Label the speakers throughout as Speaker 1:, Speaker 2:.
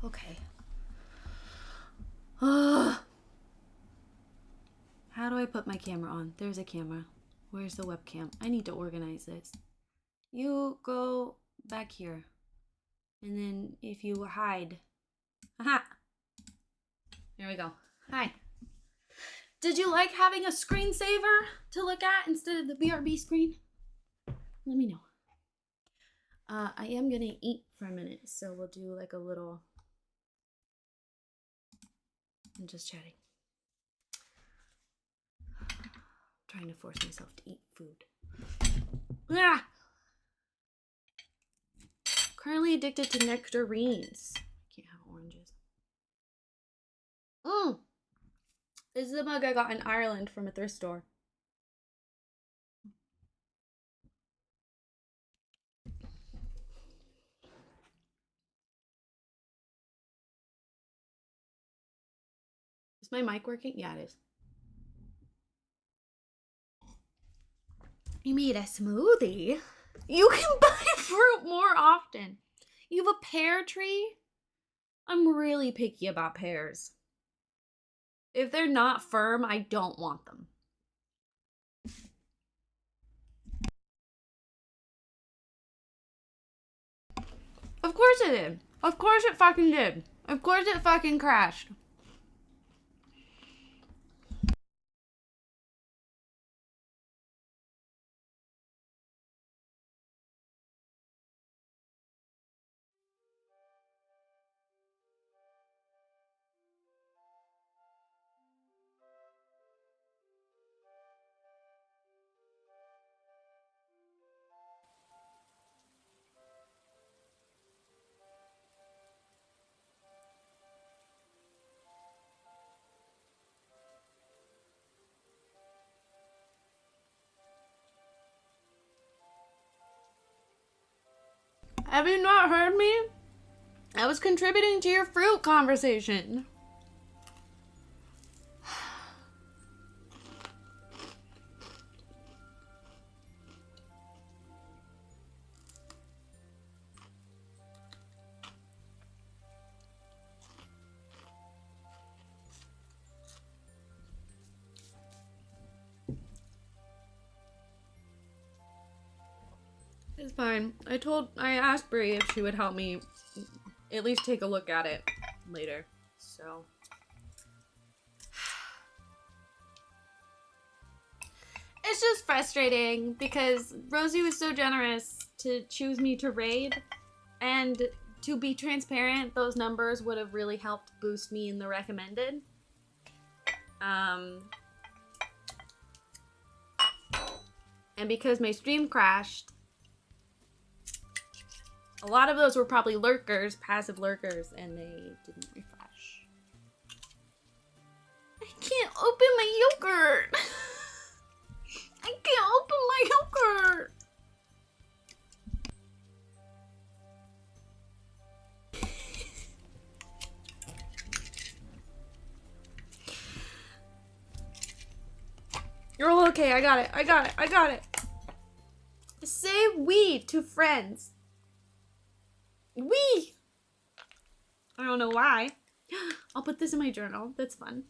Speaker 1: Okay. How do I put my camera on? There's a camera. Where's the webcam? I need to organize this. You go back here. And then if you hide. Aha! There we go. Hi. Did you like having a screensaver to look at instead of the BRB screen? Let me know. I am gonna eat for a minute, so we'll do like a little. I'm just chatting. Trying to force myself to eat food. Ah! Currently addicted to nectarines. I can't have oranges. This is a mug I got in Ireland from a thrift store. Is my mic working? Yeah, it is. You made a smoothie? You can buy fruit more often. You have a pear tree? I'm really picky about pears. If they're not firm, I don't want them. Of course it did. Of course it fucking did. Of course it fucking crashed. Have you not heard me? I was contributing to your fruit conversation. It's fine. I asked Brie if she would help me at least take a look at it later. So. It's just frustrating because Rosie was so generous to choose me to raid, and to be transparent, those numbers would have really helped boost me in the recommended. And because my stream crashed, a lot of those were probably lurkers, passive lurkers, and they didn't refresh. I can't open my yogurt! I can't open my yogurt! You're all okay, I got it, I got it, I got it. Say we to friends. We! I don't know why. I'll put this in my journal, that's fun.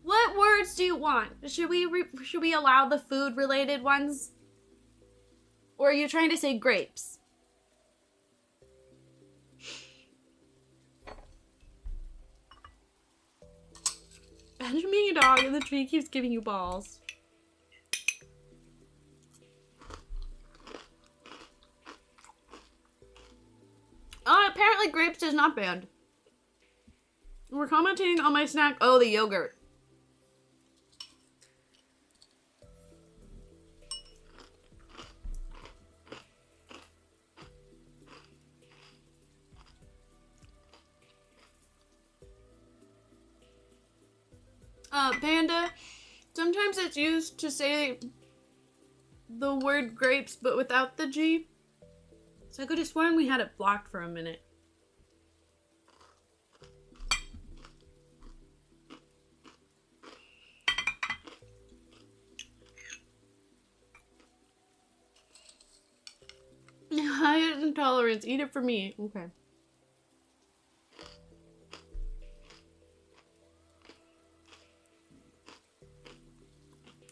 Speaker 1: What words do you want? Should we allow the food related ones? Or are you trying to say grapes? Imagine being a dog and the tree keeps giving you balls. Apparently grapes is not banned. We're commenting on my snack. Oh, the yogurt. Panda, sometimes it's used to say the word grapes, but without the G. So I could have sworn we had it blocked for a minute. lactose intolerance. Eat it for me. Okay.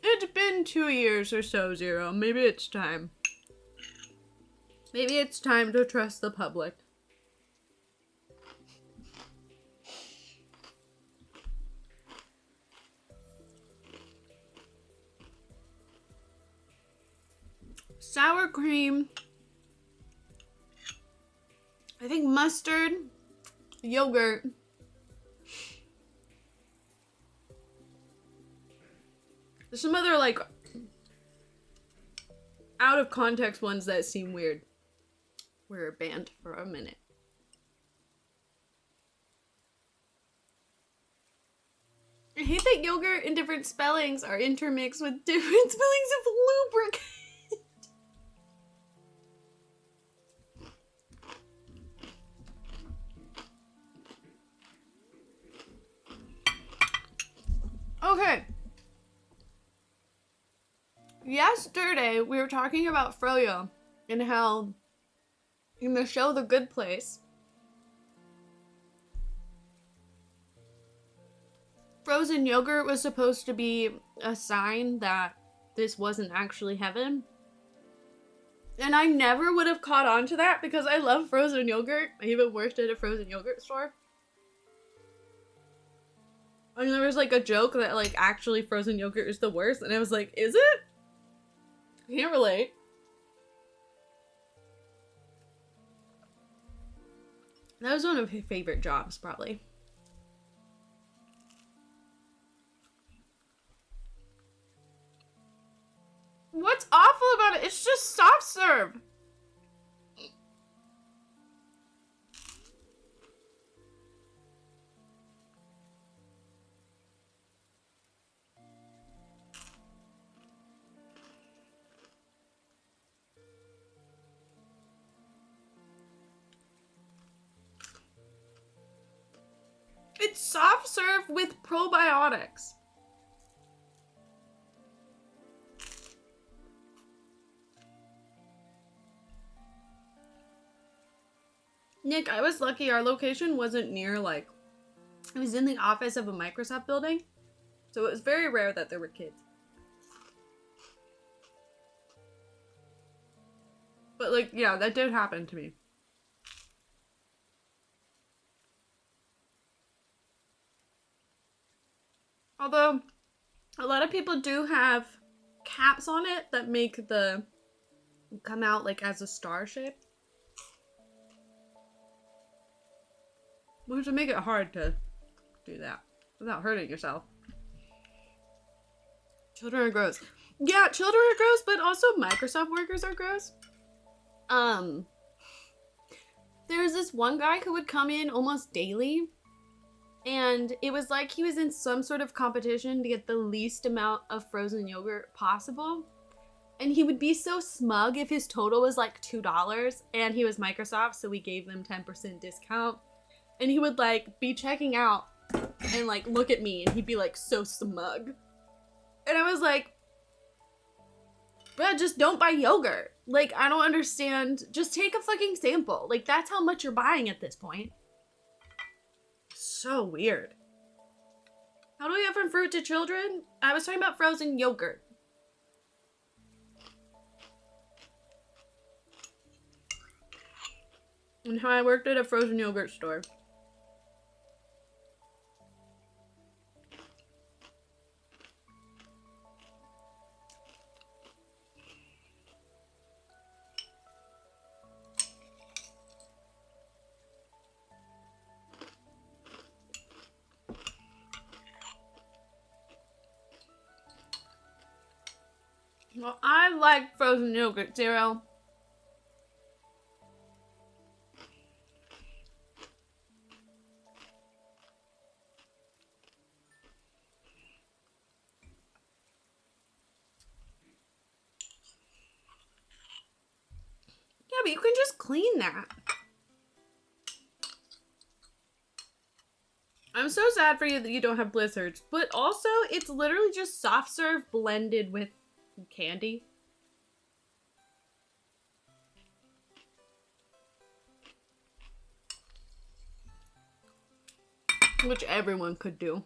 Speaker 1: It's been 2 years or so, Zero. Maybe it's time. Maybe it's time to trust the public. Sour cream. I think mustard, yogurt. There's some other like out of context ones that seem weird. We're banned for a minute. I hate that yogurt in different spellings are intermixed with different spellings of lubricant. Okay. Yesterday, we were talking about froyo and how in the show The Good Place, frozen yogurt was supposed to be a sign that this wasn't actually heaven. And I never would have caught on to that because I love frozen yogurt. I even worked at a frozen yogurt store. And there was like a joke that like actually frozen yogurt is the worst. And I was like, is it? I can't relate. That was one of his favorite jobs, probably. What's awful about it? It's just soft serve. It's soft serve with probiotics. Nick, I was lucky. Our location wasn't near, like, it was in the office of a Microsoft building. So it was very rare that there were kids. But, like, yeah, that did happen to me. Although, a lot of people do have caps on it that make the come out, like, as a star shape. Which would make it hard to do that without hurting yourself. Children are gross. Yeah, children are gross, but also Microsoft workers are gross. There's this one guy who would come in almost daily, and it was like he was in some sort of competition to get the least amount of frozen yogurt possible. And he would be so smug if his total was like $2, and he was Microsoft, so we gave them 10% discount. And he would like be checking out and like look at me, and he'd be like so smug. And I was like, bruh, just don't buy yogurt. Like, I don't understand. Just take a fucking sample. Like, that's how much you're buying at this point. So weird. How do we go from fruit to children? I was talking about frozen yogurt. And how I worked at a frozen yogurt store. Well, I like frozen yogurt, Zero. Yeah, but you can just clean that. I'm so sad for you that you don't have blizzards, but also it's literally just soft serve blended with candy. which everyone could do.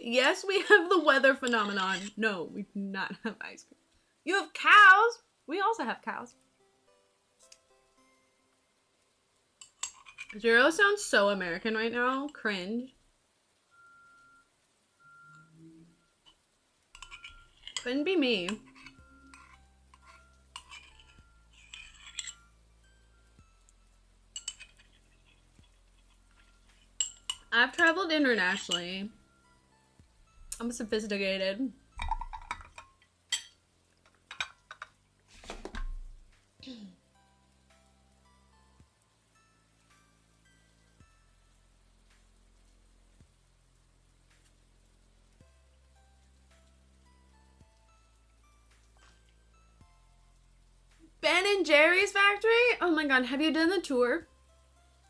Speaker 1: Yes, we have the weather phenomenon. No, we do not have ice cream. You have cows. We also have cows. Zero sounds so American right now. Cringe. Couldn't be me. I've traveled internationally. I'm sophisticated. Ben and Jerry's factory? Oh my god, have you done the tour?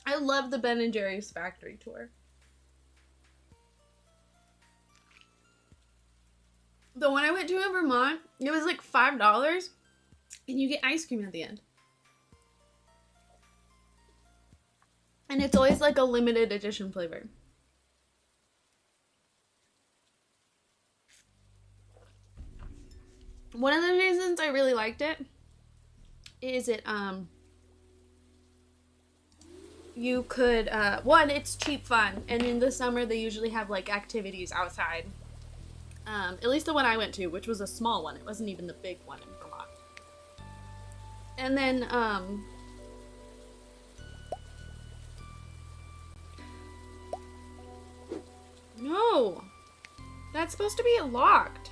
Speaker 1: I love the Ben and Jerry's factory tour. The one I went to in Vermont, it was like $5 and you get ice cream at the end. And it's always like a limited edition flavor. One of the reasons I really liked it is you could one, it's cheap fun, and in the summer they usually have like activities outside. At least the one I went to, which was a small one. It wasn't even the big one in Vermont. And then no, that's supposed to be locked.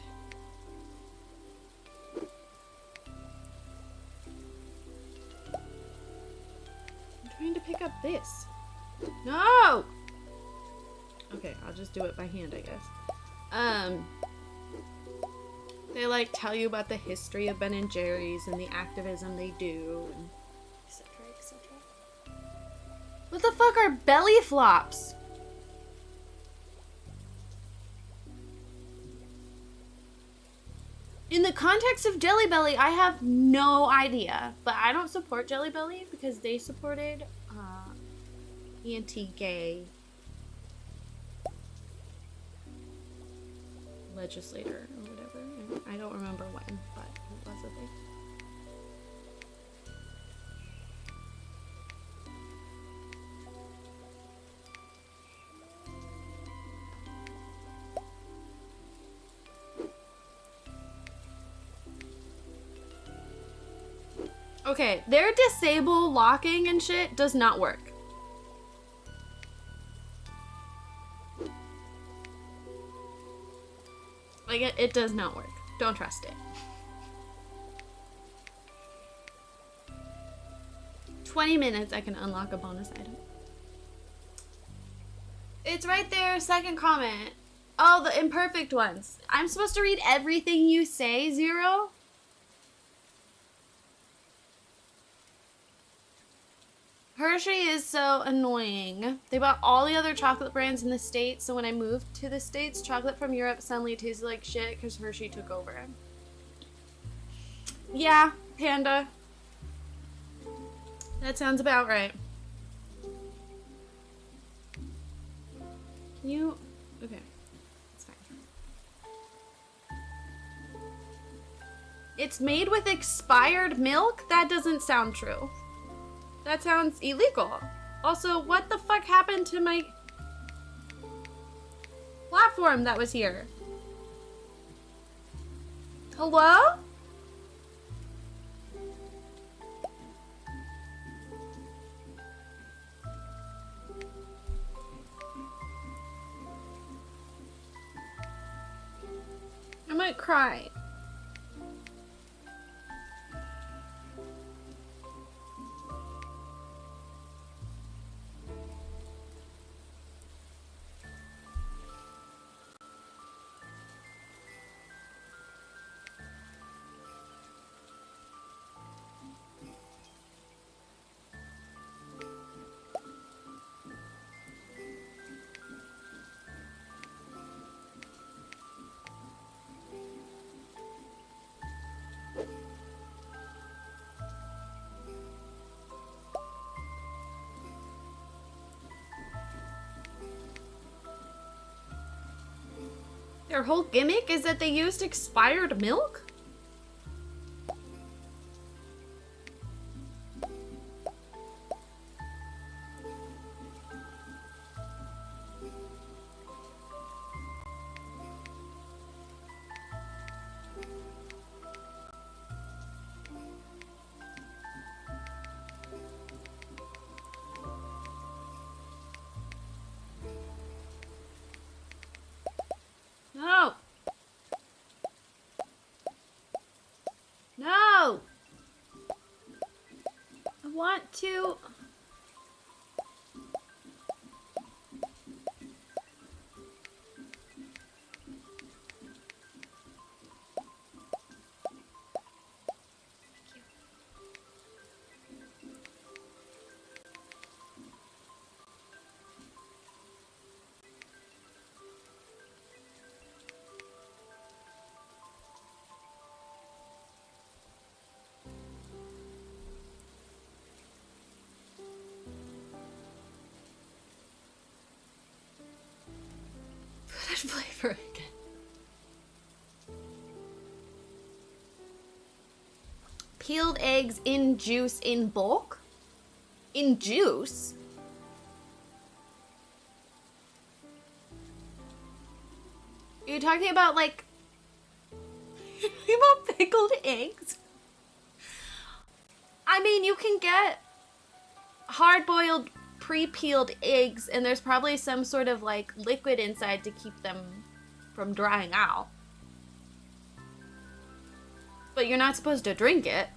Speaker 1: I'm trying to pick up this. No! Okay, I'll just do it by hand, I guess. They like tell you about the history of Ben and Jerry's and the activism they do, and etc., etc. What the fuck are belly flops? In the context of Jelly Belly, I have no idea, but I don't support Jelly Belly because they supported anti-gay legislator or whatever. I don't remember when, but it was a thing. Okay, their disable locking and shit does not work. Like, it does not work. Don't trust it. 20 minutes, I can unlock a bonus item. It's right there, second comment. Oh, the imperfect ones. I'm supposed to read everything you say, Zero? Hershey is so annoying. They bought all the other chocolate brands in the States, so when I moved to the States, chocolate from Europe suddenly tasted like shit because Hershey took over. Yeah, Panda. That sounds about right. Can you... Okay. It's fine. It's made with expired milk? That doesn't sound true. That sounds illegal. Also, what the fuck happened to my platform that was here? Hello? I might cry. Their whole gimmick is that they used expired milk? No! No! I want to... flavor again. Peeled eggs in juice in bulk? In juice? Are you talking about like about pickled eggs? I mean, you can get hard-boiled pre-peeled eggs, and there's probably some sort of like liquid inside to keep them from drying out. But you're not supposed to drink it.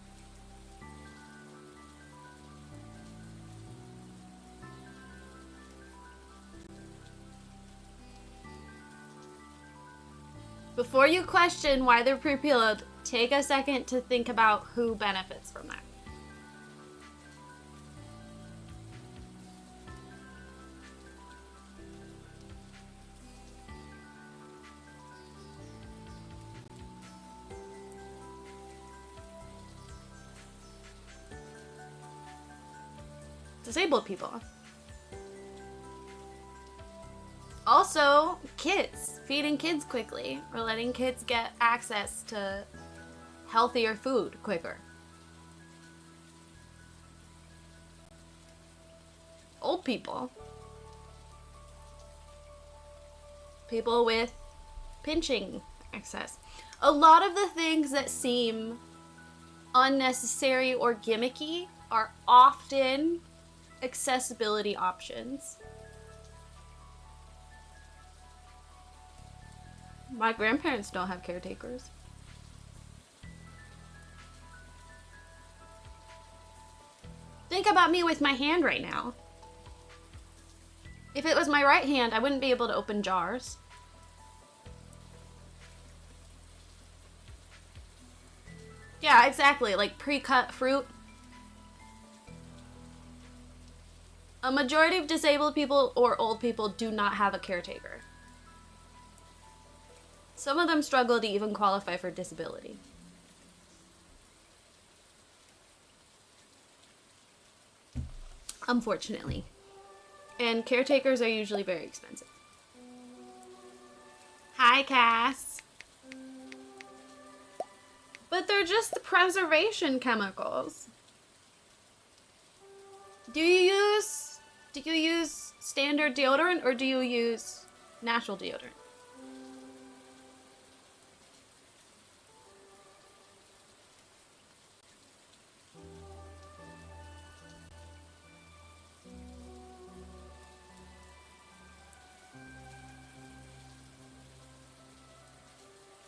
Speaker 1: Before you question why they're pre-peeled, take a second to think about who benefits from that. Disabled people. Also, kids. Feeding kids quickly, or letting kids get access to healthier food quicker. Old people. People with pinching access. A lot of the things that seem unnecessary or gimmicky are often accessibility options. My grandparents don't have caretakers. Think about me with my hand right now. If it was my right hand, I wouldn't be able to open jars. Yeah, exactly. Like pre-cut fruit. A majority of disabled people or old people do not have a caretaker. Some of them struggle to even qualify for disability. Unfortunately. And caretakers are usually very expensive. Hi, Cass. But they're just the preservation chemicals. Do you use standard deodorant or do you use natural deodorant?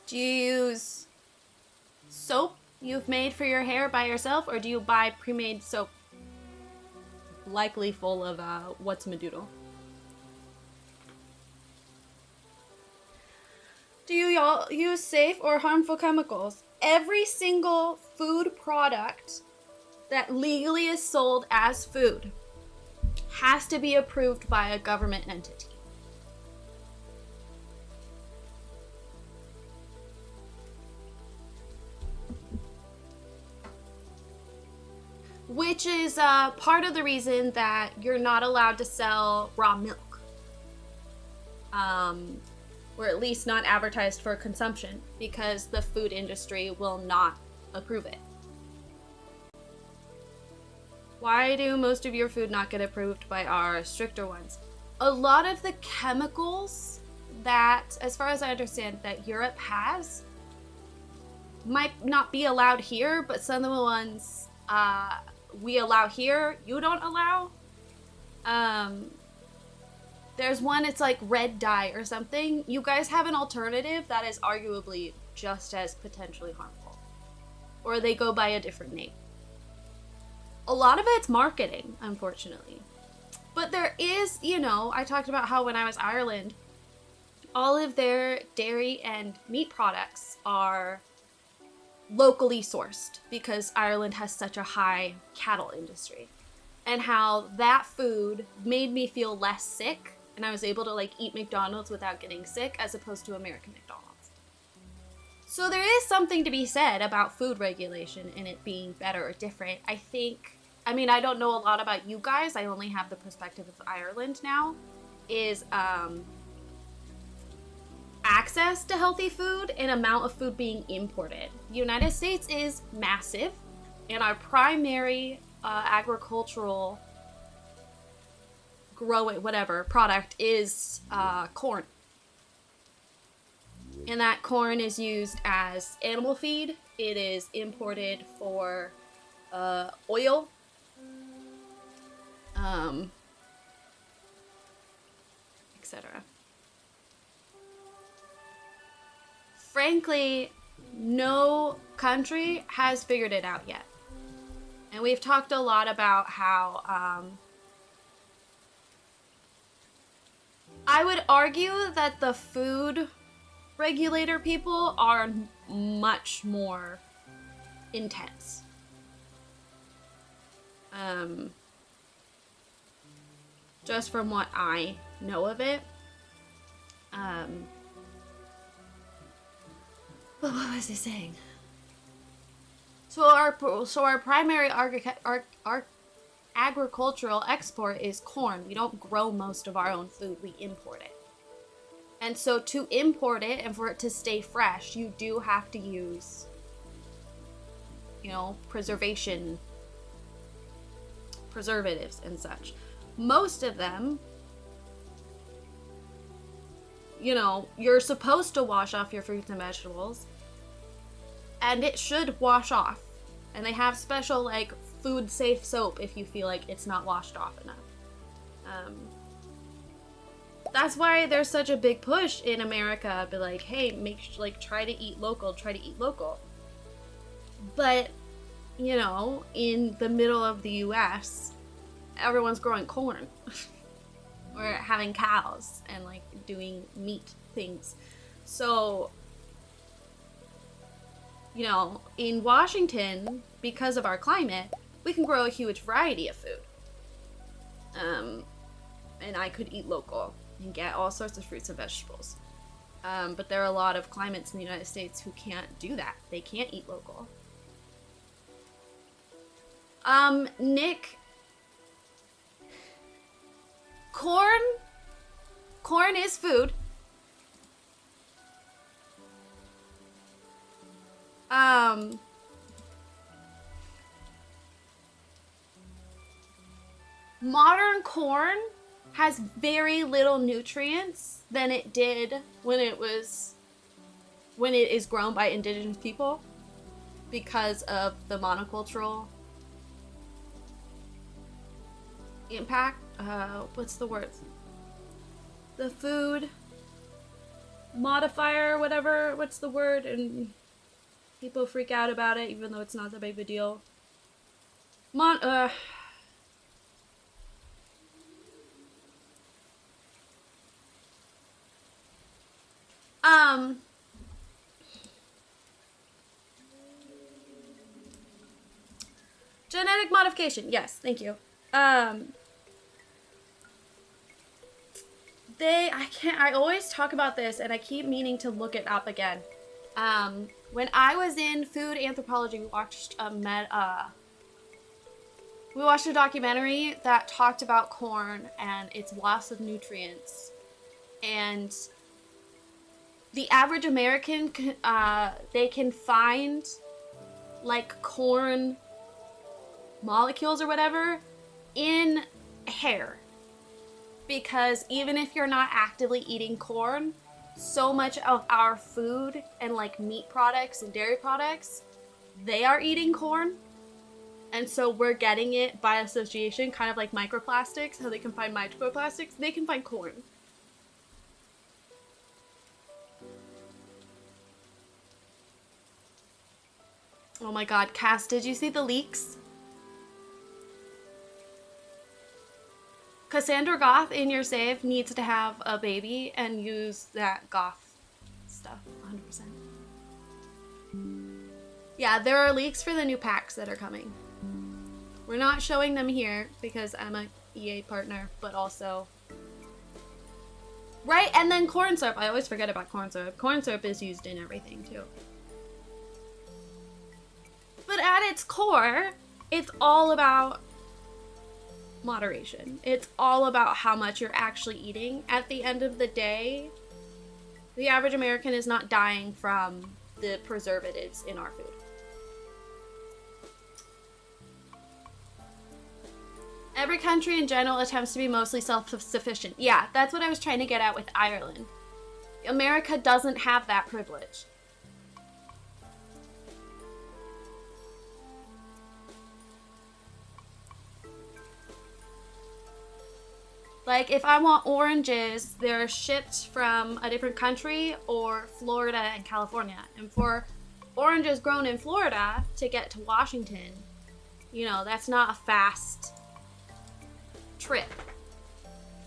Speaker 1: Do you use soap you've made for your hair by yourself, or do you buy pre-made soap likely full of what's Medoodle? Do you all use safe or harmful chemicals? Every single food product that legally is sold as food has to be approved by a government entity. Which is part of the reason that you're not allowed to sell raw milk. or at least not advertised for consumption, because the food industry will not approve it. Why do most of your food not get approved by our stricter ones? A lot of the chemicals that, as far as I understand, that Europe has might not be allowed here, but some of the ones we allow here, you don't allow. There's one, it's like red dye or something. You guys have an alternative that is arguably just as potentially harmful. Or they go by a different name. A lot of it's marketing, unfortunately. But there is, you know, I talked about how when I was in Ireland, all of their dairy and meat products are locally sourced because Ireland has such a high cattle industry. And how that food made me feel less sick, and I was able to like eat McDonald's without getting sick as opposed to American McDonald's. So there is something to be said about food regulation and it being better or different. I mean, I don't know a lot about you guys. I only have the perspective of Ireland now. Is access to healthy food and amount of food being imported. The United States is massive, and our primary agricultural product is corn. And that corn is used as animal feed. It is imported for oil, etc. Frankly, no country has figured it out yet. And we've talked a lot about how I would argue that the food regulator people are much more intense. Just from what I know of it. But what was I saying? So our primary agricultural export is corn. We don't grow most of our own food. We import it. And so to import it and for it to stay fresh, you do have to use, you know, preservatives and such. Most of them, you know, you're supposed to wash off your fruits and vegetables, and it should wash off. And they have special, like, food safe soap if you feel like it's not washed off enough. That's why there's such a big push in America, be like, hey, try to eat local. But, you know, in the middle of the US, everyone's growing corn. Or having cows and, like, doing meat things. So, you know, in Washington, because of our climate, we can grow a huge variety of food. And I could eat local and get all sorts of fruits and vegetables. But there are a lot of climates in the United States who can't do that. They can't eat local. Nick, corn is food. Modern corn has very little nutrients than it did when it is grown by indigenous people because of the monocultural impact. What's the word? The food modifier, whatever. What's the word? And people freak out about it, even though it's not that big of a deal. Genetic modification. Yes, thank you. I always talk about this and I keep meaning to look it up again. When I was in food anthropology, we watched a documentary that talked about corn and its loss of nutrients. And the average American, they can find like corn molecules or whatever in hair. Because even if you're not actively eating corn, so much of our food and like meat products and dairy products, they are eating corn. And so we're getting it by association, kind of like microplastics, how they can find microplastics, they can find corn. Oh my god, Cass, did you see the leaks? Cassandra Goth in your save needs to have a baby and use that goth stuff, 100%. Yeah, there are leaks for the new packs that are coming. We're not showing them here because I'm a EA partner, but also... Right, and then corn syrup. I always forget about corn syrup. Corn syrup is used in everything, too. But at its core, it's all about moderation. It's all about how much you're actually eating. At the end of the day, the average American is not dying from the preservatives in our food. Every country in general attempts to be mostly self-sufficient. Yeah, that's what I was trying to get at with Ireland. America doesn't have that privilege. Like, if I want oranges, they're shipped from a different country or Florida and California. And for oranges grown in Florida to get to Washington, you know, that's not a fast trip.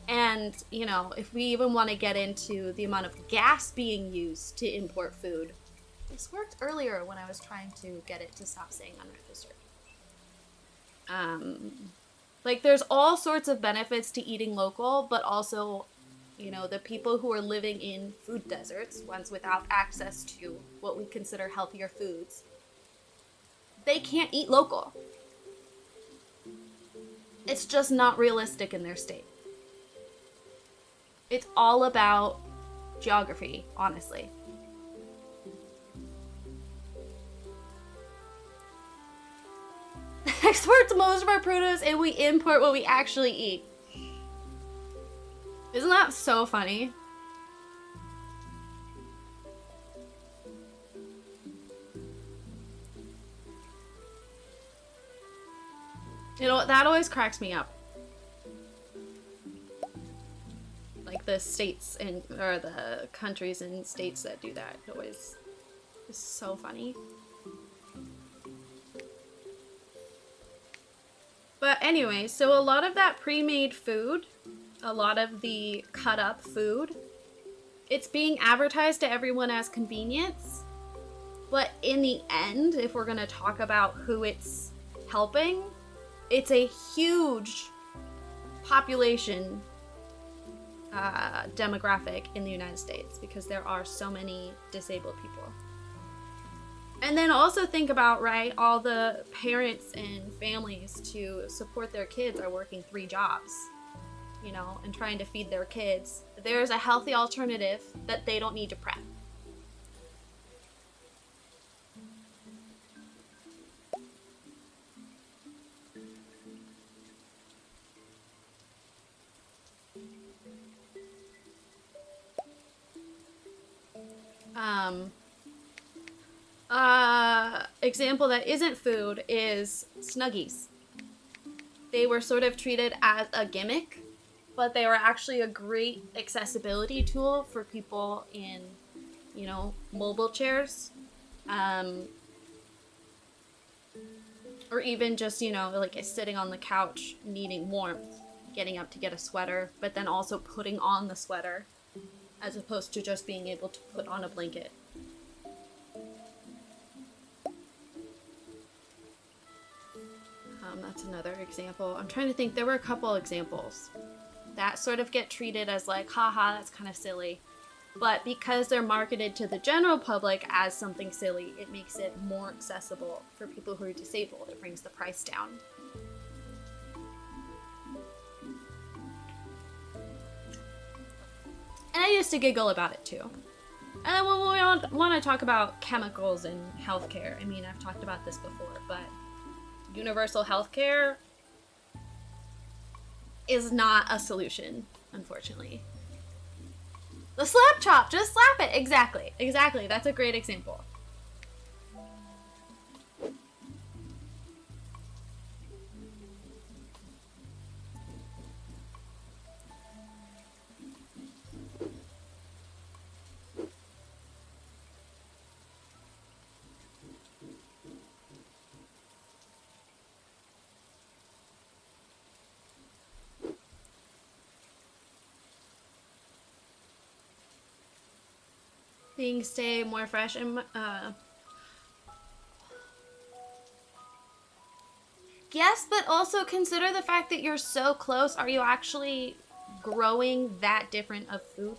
Speaker 1: And, you know, if we even want to get into the amount of gas being used to import food, this worked earlier when I was trying to get it to stop saying unregistered. Like, there's all sorts of benefits to eating local, but also, you know, the people who are living in food deserts, ones without access to what we consider healthier foods, they can't eat local. It's just not realistic in their state. It's all about geography, honestly. Exports most of our produce and we import what we actually eat. Isn't that so funny? You know, that always cracks me up. Like the states and or the countries and states that do that always is so funny. But anyway, so a lot of that pre-made food, a lot of the cut up food, it's being advertised to everyone as convenience. But in the end, if we're gonna talk about who it's helping, it's a huge population demographic in the United States because there are so many disabled people. And then also think about, right, all the parents and families to support their kids are working 3 jobs, you know, and trying to feed their kids. There's a healthy alternative that they don't need to prep. Example that isn't food is Snuggies. They were sort of treated as a gimmick, but they were actually a great accessibility tool for people in, you know, mobile chairs. Or even just, you know, like sitting on the couch needing warmth, getting up to get a sweater, but then also putting on the sweater as opposed to just being able to put on a blanket. That's another example. I'm trying to think. There were a couple examples that sort of get treated as like, haha, that's kind of silly. But because they're marketed to the general public as something silly, it makes it more accessible for people who are disabled. It brings the price down. And I used to giggle about it too. And then when we want to talk about chemicals and healthcare, I mean, I've talked about this before, but universal healthcare is not a solution, unfortunately. The slap chop, just slap it. Exactly, exactly. That's a great example. Things stay more fresh and yes, but also consider the fact that you're so close. Are you actually growing that different of food?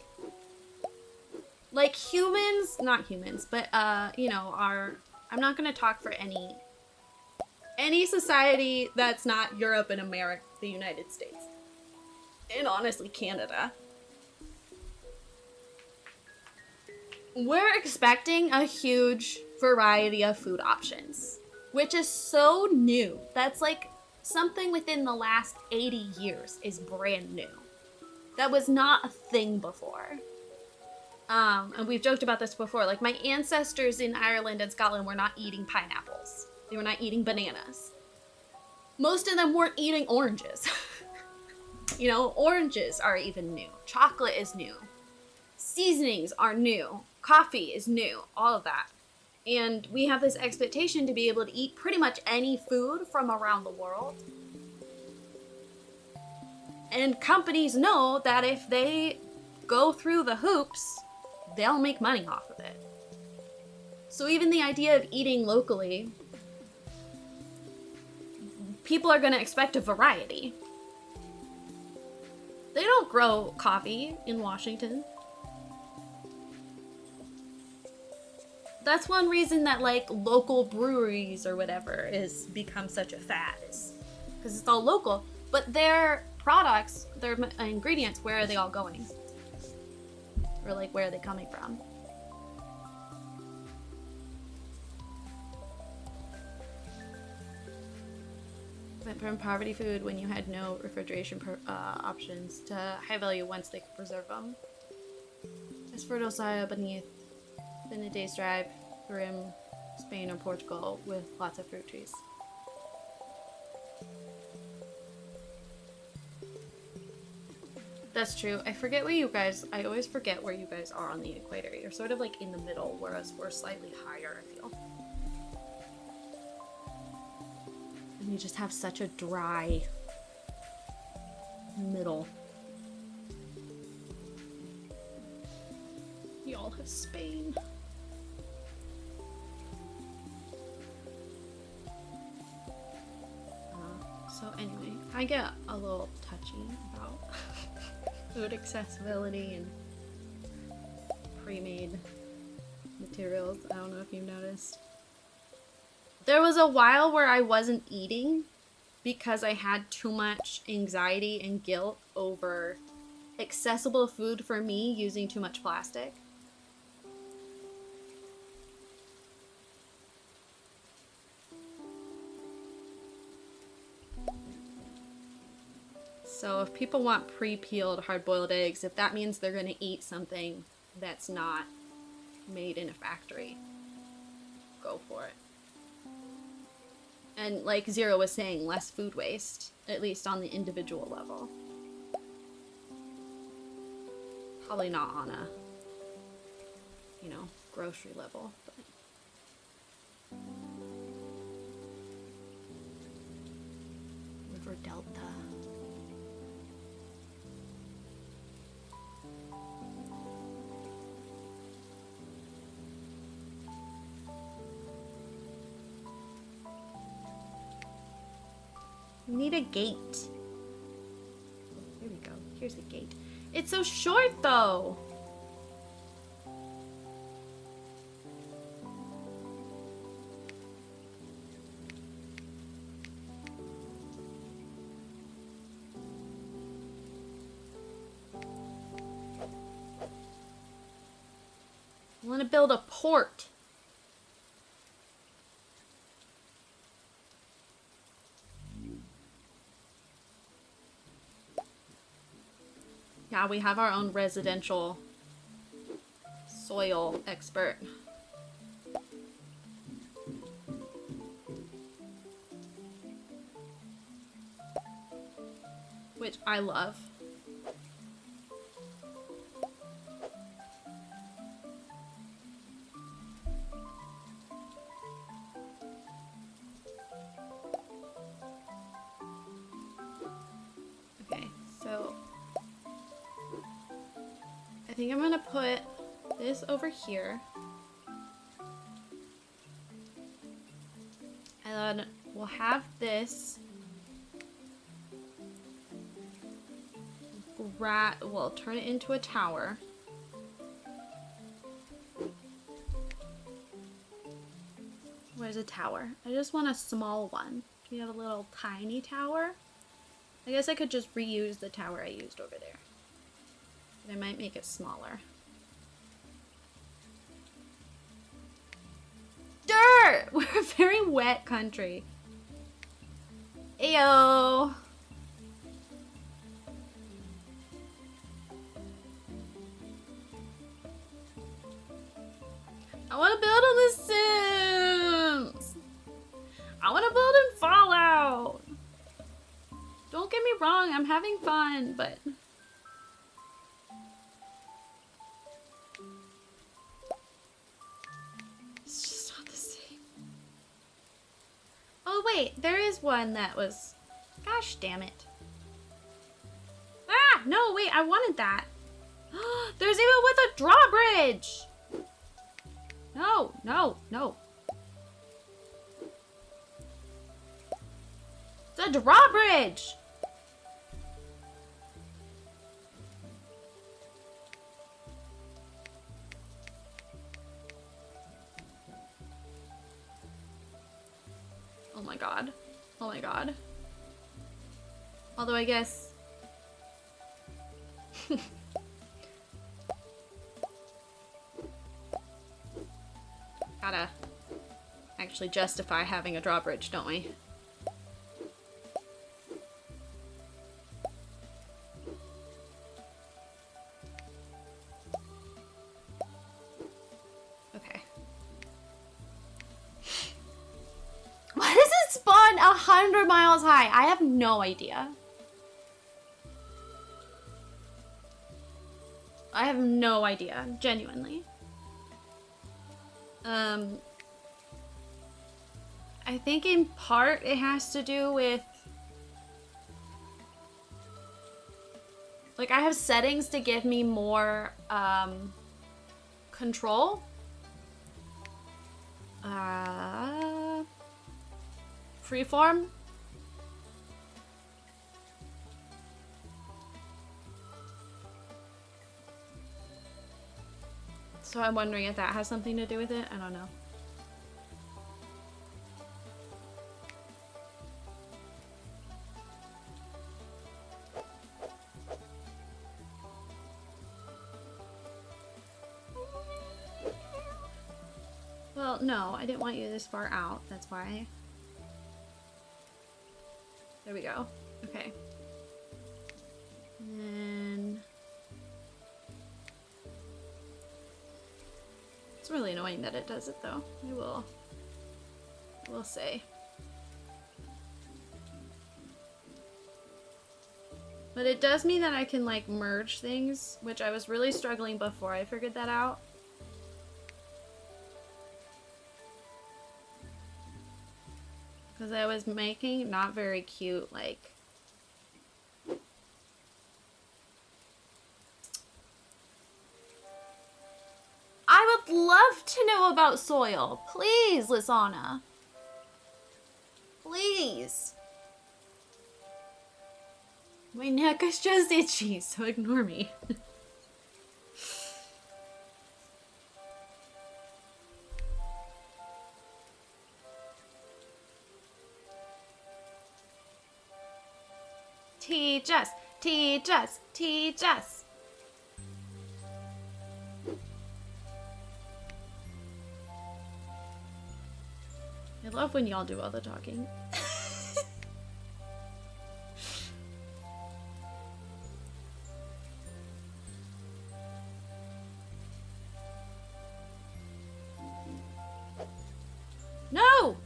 Speaker 1: Like humans, not humans, but you know, I'm not gonna talk for any society that's not Europe and America, the United States, and honestly Canada. We're expecting a huge variety of food options, which is so new. That's like something within the last 80 years is brand new. That was not a thing before. And we've joked about this before. Like my ancestors in Ireland and Scotland were not eating pineapples. They were not eating bananas. Most of them weren't eating oranges. You know, oranges are even new. Chocolate is new. Seasonings are new. Coffee is new. All of that. And we have this expectation to be able to eat pretty much any food from around the world. And companies know that if they go through the hoops, they'll make money off of it. So even the idea of eating locally, people are going to expect a variety. They don't grow coffee in Washington. That's one reason that like local breweries or whatever is become such a fad, is because it's all local. But their products, their ingredients, where are they all going? Or like where are they coming from? Went from poverty food when you had no refrigeration options to high value once they could preserve them. As fertile soil beneath within a day's drive through Spain or Portugal with lots of fruit trees. That's true. I always forget where you guys are on the equator. You're sort of like in the middle, whereas we're slightly higher, I feel. And you just have such a dry middle. Y'all have Spain. So anyway, I get a little touchy about food accessibility and pre-made materials. I don't know if you've noticed. There was a while where I wasn't eating because I had too much anxiety and guilt over accessible food for me using too much plastic. So if people want pre-peeled hard-boiled eggs, if that means they're gonna eat something that's not made in a factory, go for it. And like Zero was saying, less food waste, at least on the individual level. Probably not on a, grocery level, but. River Delta. We need a gate. Here we go. Here's a gate. It's so short, though. want to build a port. Yeah, we have our own residential soil expert. Which I love. Okay, so I think I'm gonna put this over here. And then we'll have this we'll turn it into a tower. Where's a tower? I just want a small one. Can you have a little tiny tower? I guess I could just reuse the tower I used over there. But I might make it smaller. Dirt! We're a very wet country. Ayo! I want to build on The Sims! I want to build in Fallout! Don't get me wrong, I'm having fun, but... it's just not the same. Oh wait, there is one that was... gosh damn it. Ah! No, wait, I wanted that. There's even with a drawbridge! No, no, no. It's a drawbridge! Oh my god. Oh my god. Although I guess... gotta actually justify having a drawbridge, don't we? Okay. Why does it spawn 100 miles high? I have no idea. I have no idea, genuinely. I think in part it has to do with... like, I have settings to give me more, control. Freeform. So I'm wondering if that has something to do with it. I don't know. Well, no, I didn't want you this far out. That's why. There we go. Okay. And then... it's really annoying that it does it, though. I will say. But it does mean that I can, like, merge things, which I was really struggling before I figured that out. Because I was making not very cute, like... I would love to know about soil. Please, Lisana. Please. My neck is just itchy, so ignore me. Teach us, teach us, teach us. love when y'all do all the talking. No!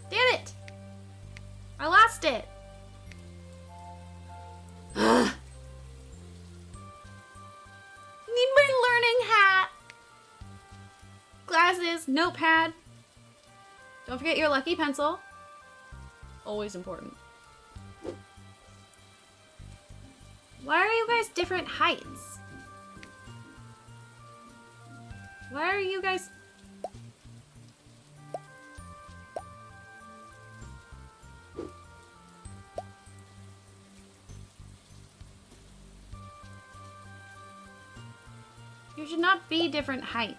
Speaker 1: Damn it! I lost it! Ugh. Need my learning hat! Glasses, notepad. Don't forget your lucky pencil. Always important. Why are you guys different heights? Why are you guys... You should not be different heights.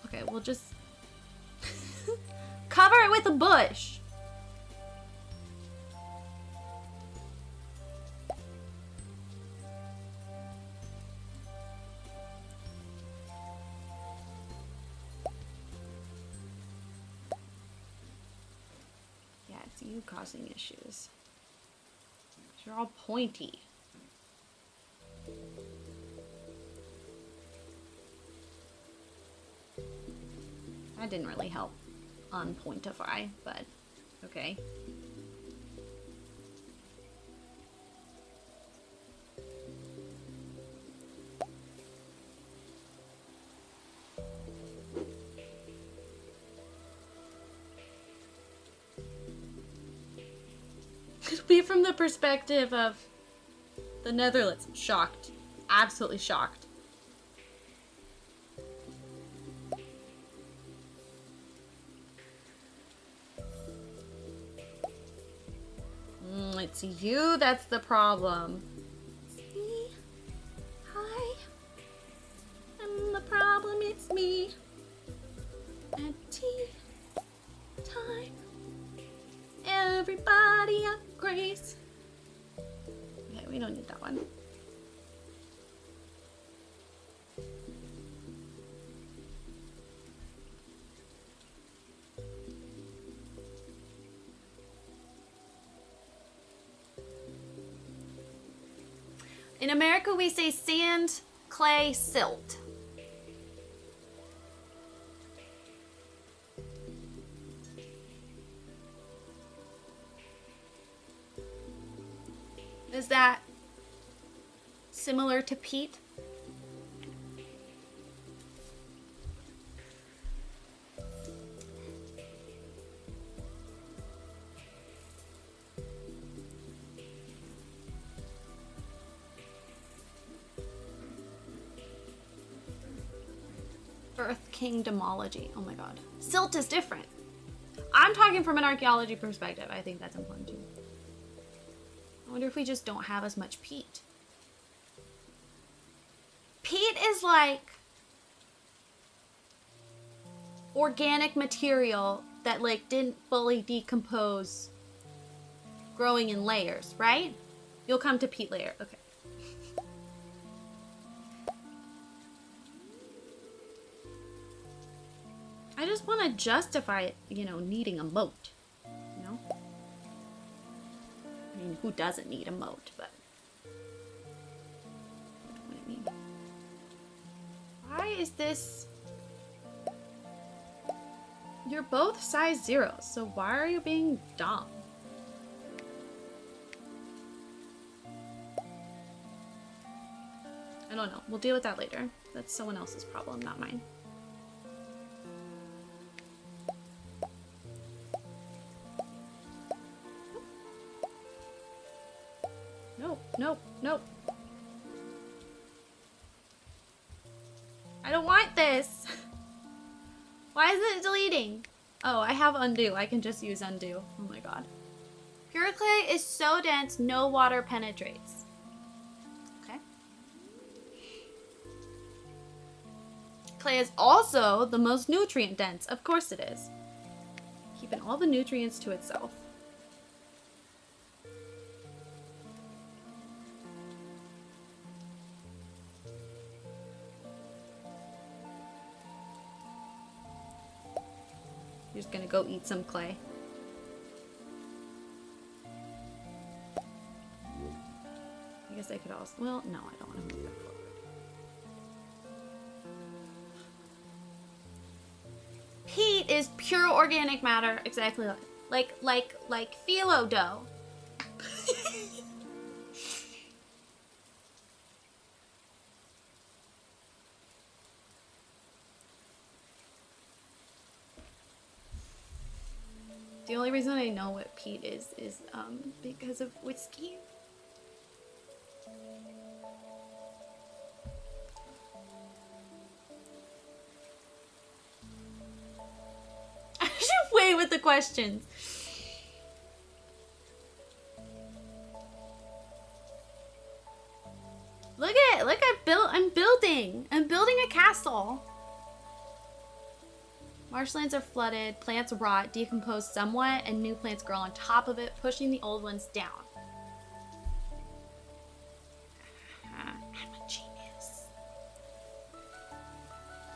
Speaker 1: Okay, we'll just cover it with a bush. Yeah, it's you causing issues. You're all pointy. That didn't really help unpointify, but okay. It'll be from the perspective of the Netherlands. Shocked. Absolutely shocked. It's you that's the problem. It's me. Hi. I'm the problem, it's me. At tea time. Everybody agrees. Okay, we don't need that one. In America, we say sand, clay, silt. Is that similar to peat? Earth Kingdomology. Oh my god. Silt is different. I'm talking from an archaeology perspective. I think that's important too. I wonder if we just don't have as much peat. Peat is like organic material that like didn't fully decompose growing in layers, right? You'll come to peat layer. Okay. I just want to justify it, you know, needing a moat, you know? I mean, who doesn't need a moat, but... You know what I mean. Why is this... You're both size 0, so why are you being dumb? I don't know. We'll deal with that later. That's someone else's problem, not mine. Nope, nope. I don't want this. Why isn't it deleting? Oh, I have undo. I can just use undo. Oh my god. Pure clay is so dense, no water penetrates. Okay. Clay is also the most nutrient dense. Of course it is. Keeping all the nutrients to itself. You're just gonna go eat some clay. I guess I could also, well, no, I don't want to move that forward. Peat is pure organic matter, exactly like phyllo dough. The only reason I know what peat is because of whiskey. I should wait with the questions. Look, I'm building a castle. Marshlands are flooded, plants rot, decompose somewhat, and new plants grow on top of it, pushing the old ones down. I'm a genius.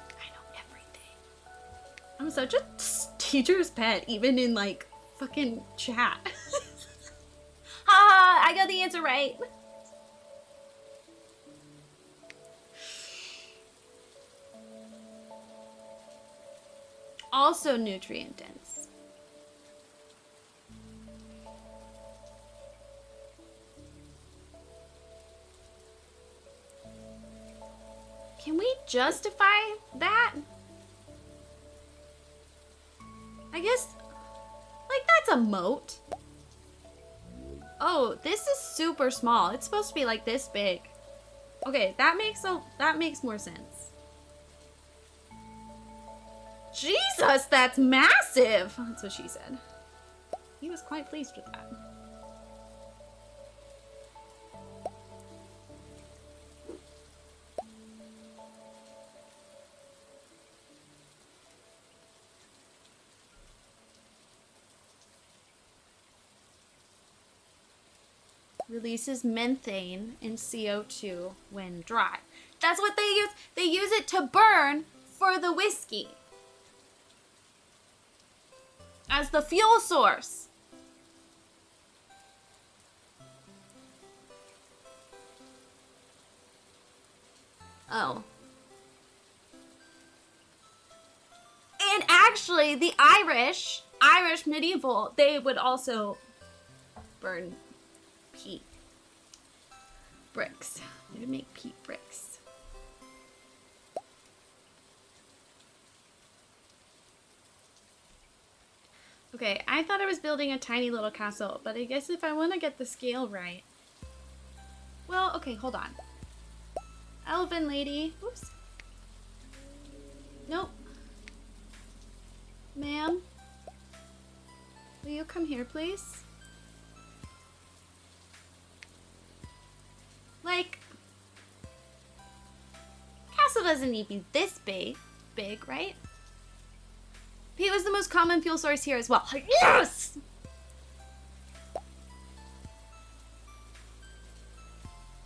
Speaker 1: I know everything. I'm such a teacher's pet, even in like fucking chat. Ha! I got the answer right. Also nutrient dense. Can we justify that? I guess, like, that's a moat. Oh, this is super small. It's supposed to be like this big. Okay, that makes more sense. Jesus, that's massive! That's what she said. He was quite pleased with that. Releases methane and CO2 when dry. That's what they use. They use it to burn for the whiskey. As the fuel source. Oh. And actually, the Irish medieval, they would also burn peat bricks. They would make peat bricks. Okay, I thought I was building a tiny little castle, but I guess if I want to get the scale right... Well, okay, hold on. Elven lady. Whoops. Nope. Ma'am? Will you come here, please? Like... Castle doesn't need to be this big, right? Peat was the most common fuel source here as well. Yes!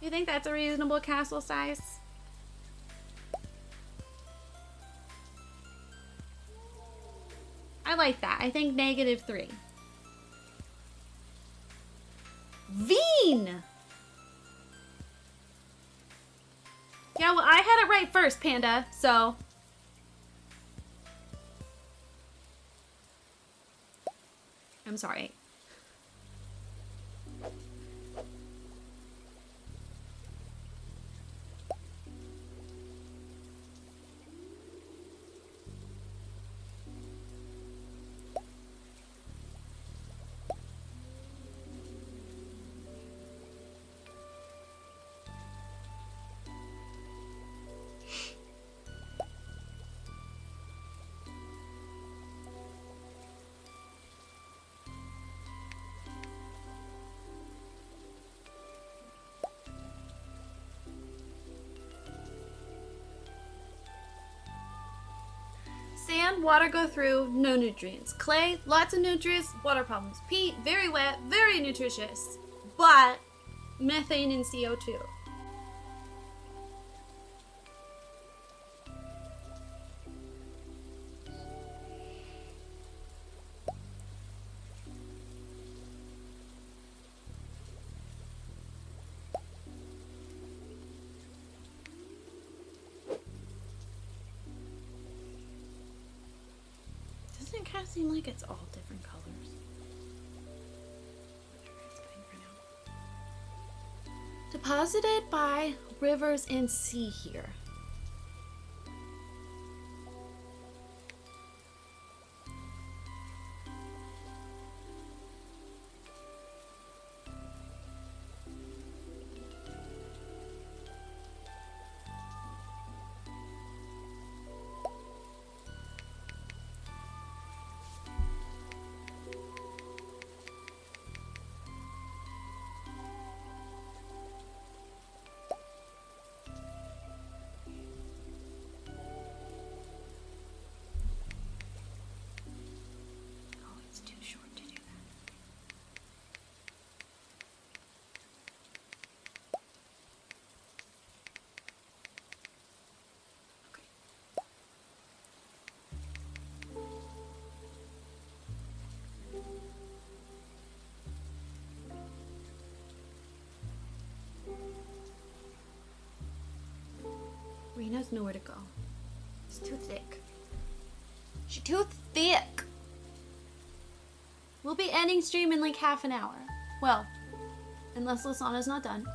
Speaker 1: You think that's a reasonable castle size? I like that. I think -3. Veen! Yeah, well, I had it right first, Panda, so... I'm sorry. Sand, water go through, no nutrients. Clay, lots of nutrients, water problems. Peat, very wet, very nutritious, but methane and CO2. doesn't kind of seem like it's all different colors. It's fine for now. Deposited by rivers and sea here. Rena has nowhere to go. It's too thick. She's too thick! We'll be ending stream in like half an hour. Well, unless Lasana's not done.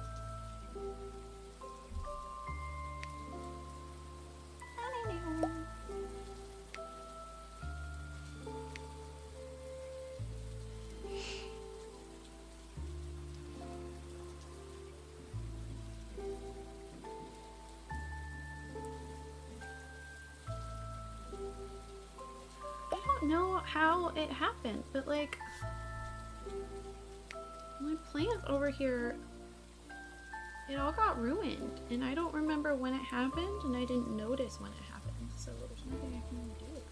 Speaker 1: How it happened, but like my plant over here, it all got ruined, and I don't remember when it happened, and I didn't notice when it happened, so there's nothing I can do about it.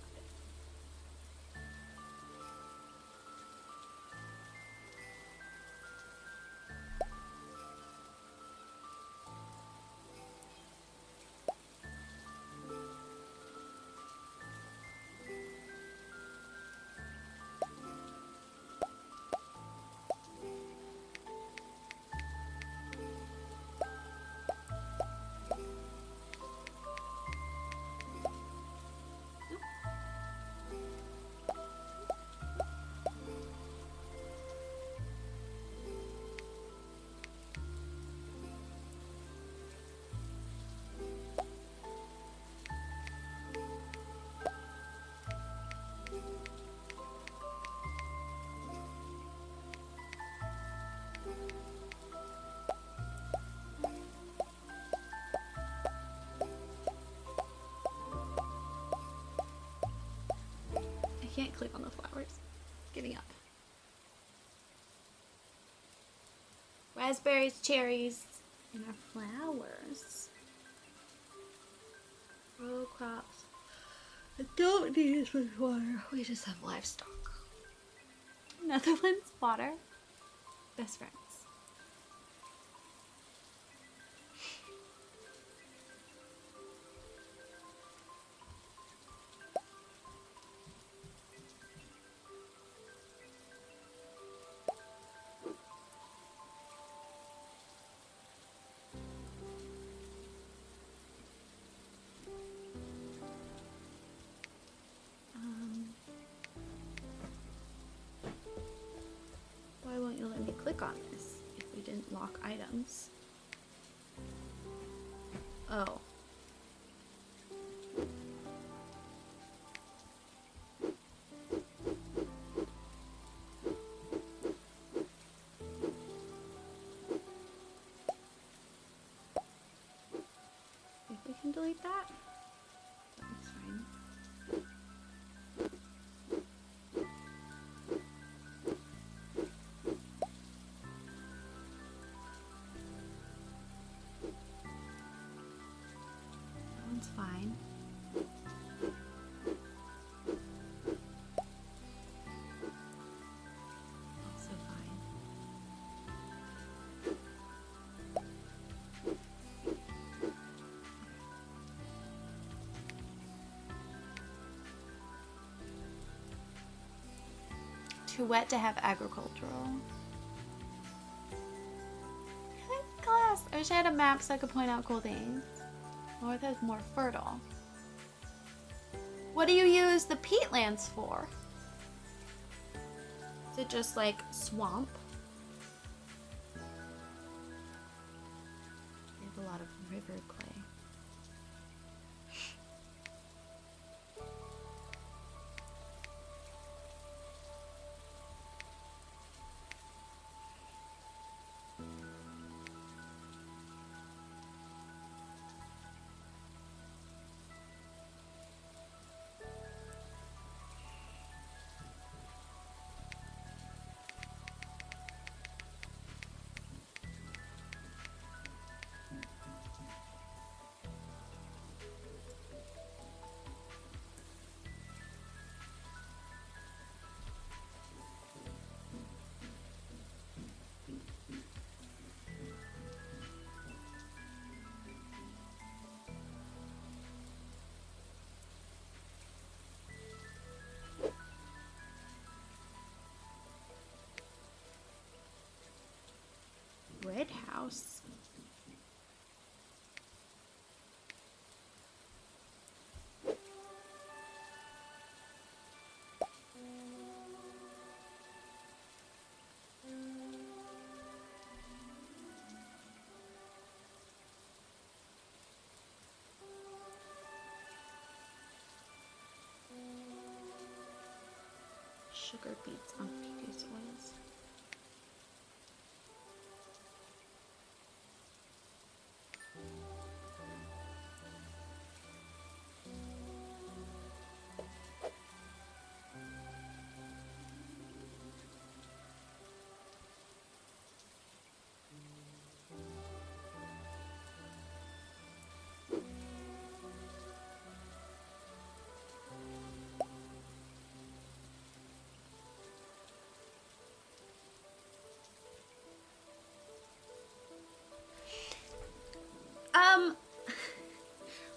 Speaker 1: I can't click on the flowers. Giving up. Raspberries, cherries, and our flowers. Row crops. I don't need as much water. We just have livestock. Netherlands water. Best friends. Why won't you let me click on this if we didn't lock items? Oh. If we can delete that, that's fine. Fine. Also fine. Too wet to have agricultural. Glass. I wish I had a map so I could point out cool things. North has more fertile. What do you use the peatlands for? it just like swamp? They have a lot of river clay. Red house. Sugar beets on Pika's oils.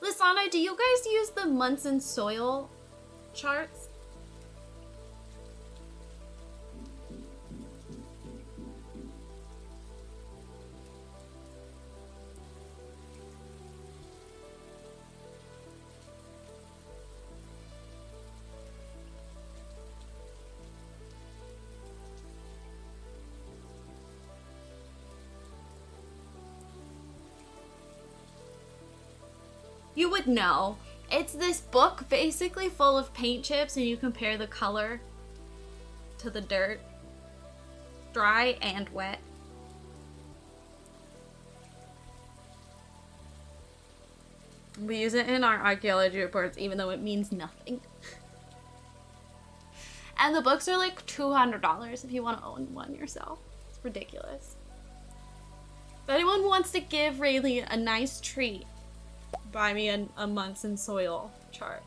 Speaker 1: Lysana, do you guys use the Munson soil charts? You would know. It's this book basically full of paint chips and you compare the color to the dirt. Dry and wet. We use it in our archaeology reports even though it means nothing. And the books are like $200 if you want to own one yourself. It's ridiculous. If anyone wants to give Rayleigh a nice treat, buy me a Munson soil chart.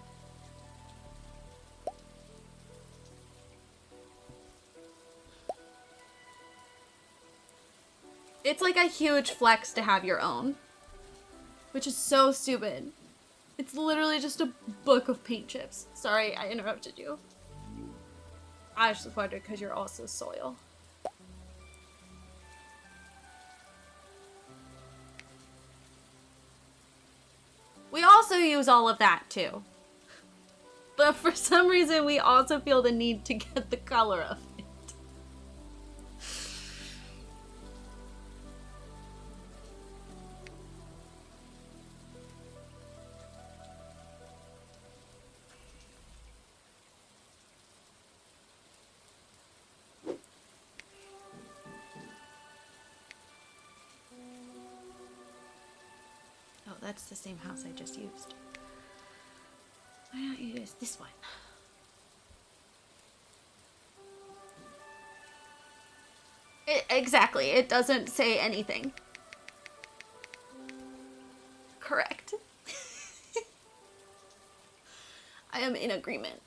Speaker 1: It's like a huge flex to have your own, which is so stupid. It's literally just a book of paint chips. Sorry, I interrupted you. I just wondered because you're also soil. We also use all of that too. But for some reason, we also feel the need to get the color of it. Oh, that's the same house I just used. Why not use this one? Exactly, it doesn't say anything. Correct. I am in agreement.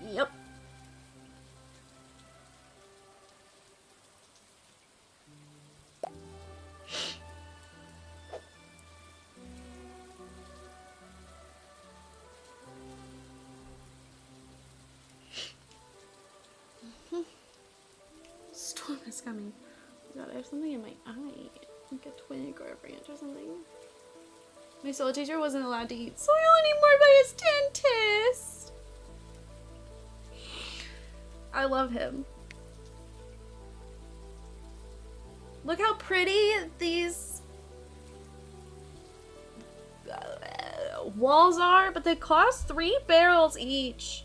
Speaker 1: Yep. Storm is coming. Oh God, I have something in my eye. Like a twig or a branch or something. My soul teacher wasn't allowed to eat soil anymore by his dentist. I love him. Look how pretty these walls are, but they cost 3 barrels each.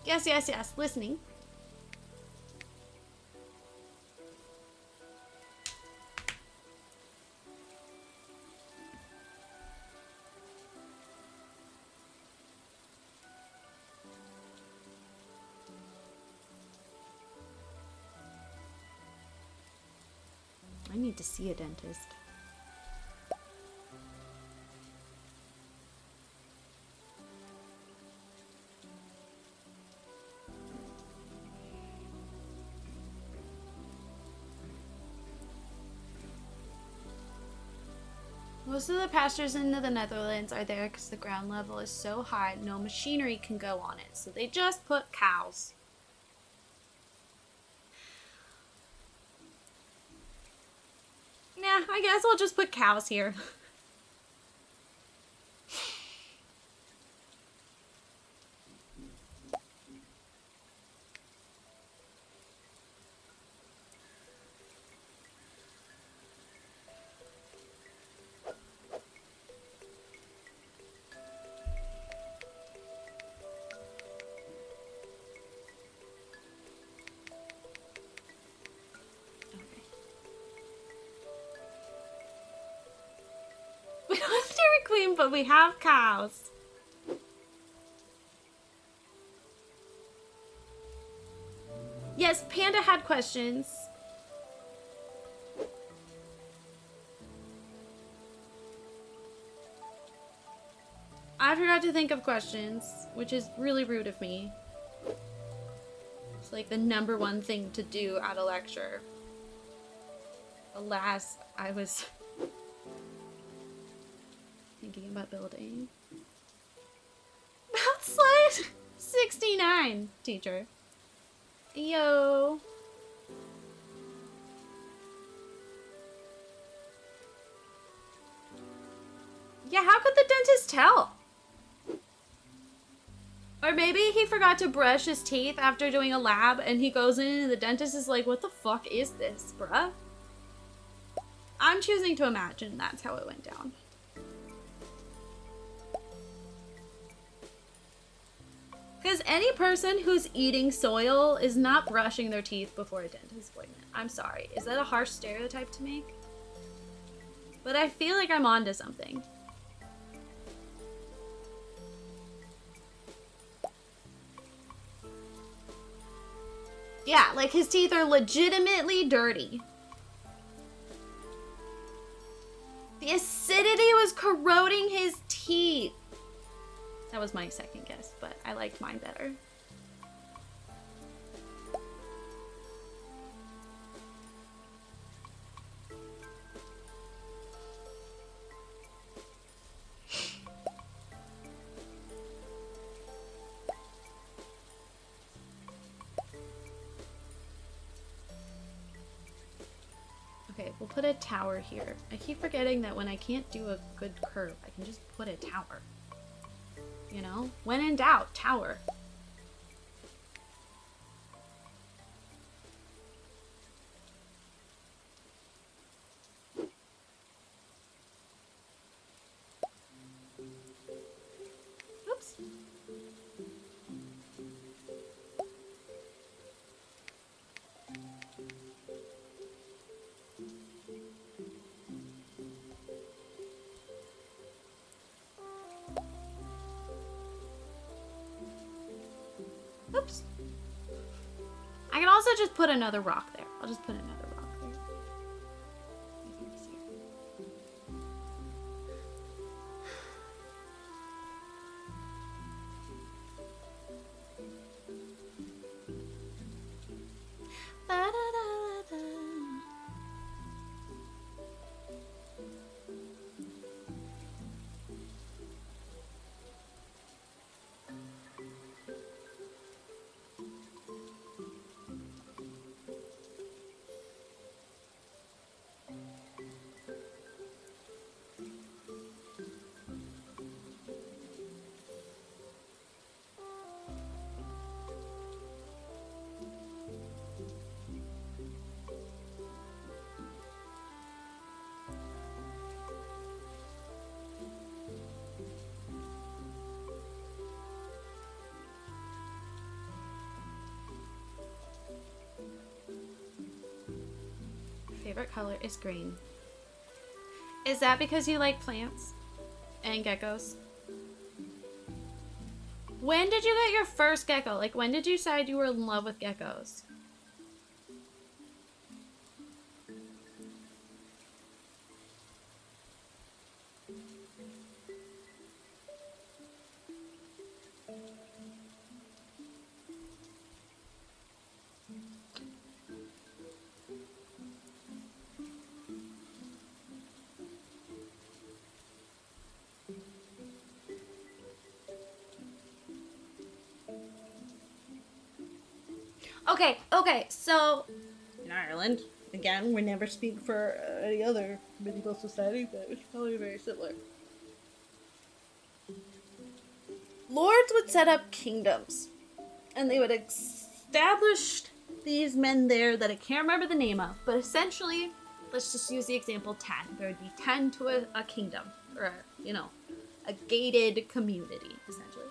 Speaker 1: Yes, yes, yes. Listening. I need to see a dentist. Most of the pastures in the Netherlands are there because the ground level is so high, no machinery can go on it. So they just put cows. Nah, I guess we'll just put cows here. We don't have Dairy Queen, but we have cows. Yes, Panda had questions. I forgot to think of questions, which is really rude of me. It's like the #1 thing to do at a lecture. Alas, I was thinking about building. Slide 69, teacher. Yo. Yeah, how could the dentist tell? Or maybe he forgot to brush his teeth after doing a lab and he goes in and the dentist is like, what the fuck is this, bruh? I'm choosing to imagine that's how it went down. Because any person who's eating soil is not brushing their teeth before a dentist appointment. I'm sorry. Is that a harsh stereotype to make? But I feel like I'm onto something. Yeah, like his teeth are legitimately dirty. The acidity was corroding his teeth. That was my second guess, but I liked mine better. Okay, we'll put a tower here. I keep forgetting that when I can't do a good curve, I can just put a tower. You know? When in doubt, tower. Oops. also just put another rock there. I'll just put another rock there. Favorite color is green. Is that because you like plants and geckos? When did you get your first gecko? Like, when did you decide you were in love with geckos? Okay, so in Ireland, again, we never speak for any other medieval society, but it's probably very similar. Lords would set up kingdoms, and they would establish these men there that I can't remember the name of, but essentially, let's just use the example 10. There would be 10 to a kingdom, or, you know, a gated community, essentially.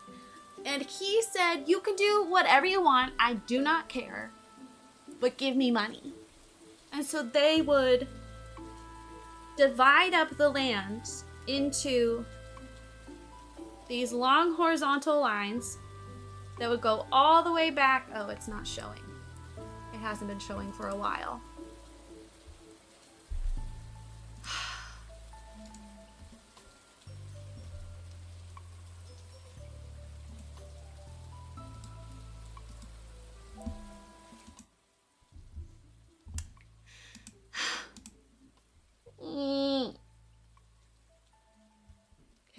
Speaker 1: And he said, you can do whatever you want, I do not care, but give me money. And so they would divide up the land into these long horizontal lines that would go all the way back. Oh, it's not showing. It hasn't been showing for a while.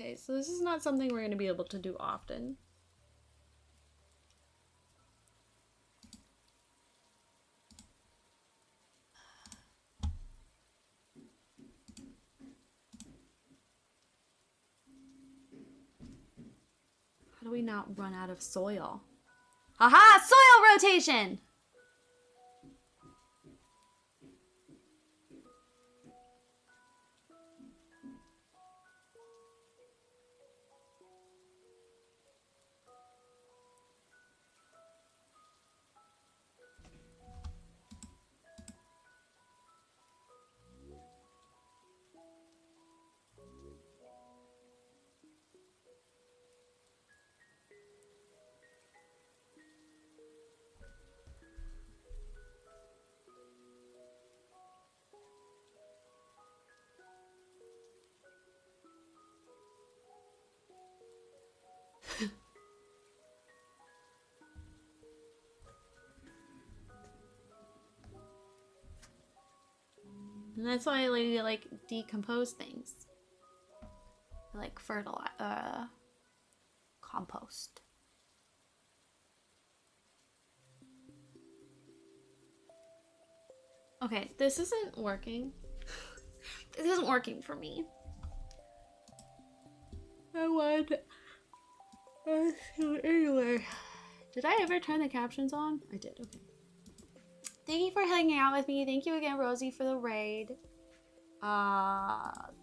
Speaker 1: Okay, so this is not something we're going to be able to do often. How do we not run out of soil? Aha! Soil rotation! And that's why I like decompose things. I like compost. Okay, this isn't working. This isn't working for me. Anyway. Did I ever turn the captions on? I did, okay. Thank you for hanging out with me. Thank you again, Rosie, for the raid.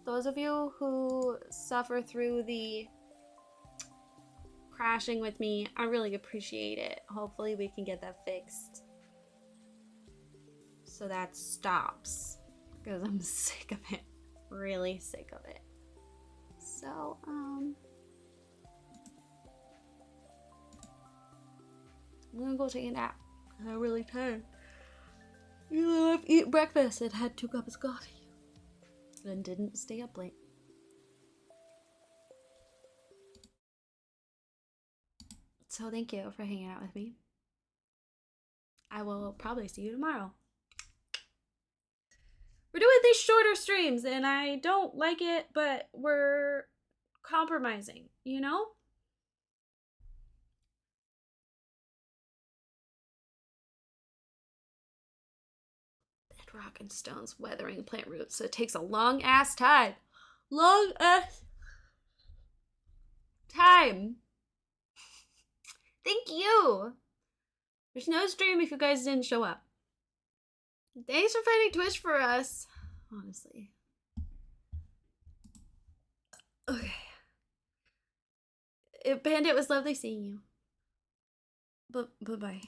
Speaker 1: Those of you who suffer through the crashing with me, I really appreciate it. Hopefully we can get that fixed so that stops, because I'm sick of it. Really sick of it. So, I'm gonna go take a nap. I'm really tired. I've eaten breakfast and had 2 cups of coffee. And didn't stay up late. So thank you for hanging out with me. I will probably see you tomorrow. We're doing these shorter streams and I don't like it, but we're compromising, you know? Bedrock and stones weathering plant roots, so it takes a long ass time. Long ass time. Thank you. There's no stream if you guys didn't show up. Thanks for finding Twitch for us. Honestly. Okay. Bandit, was lovely seeing you. Bye-bye.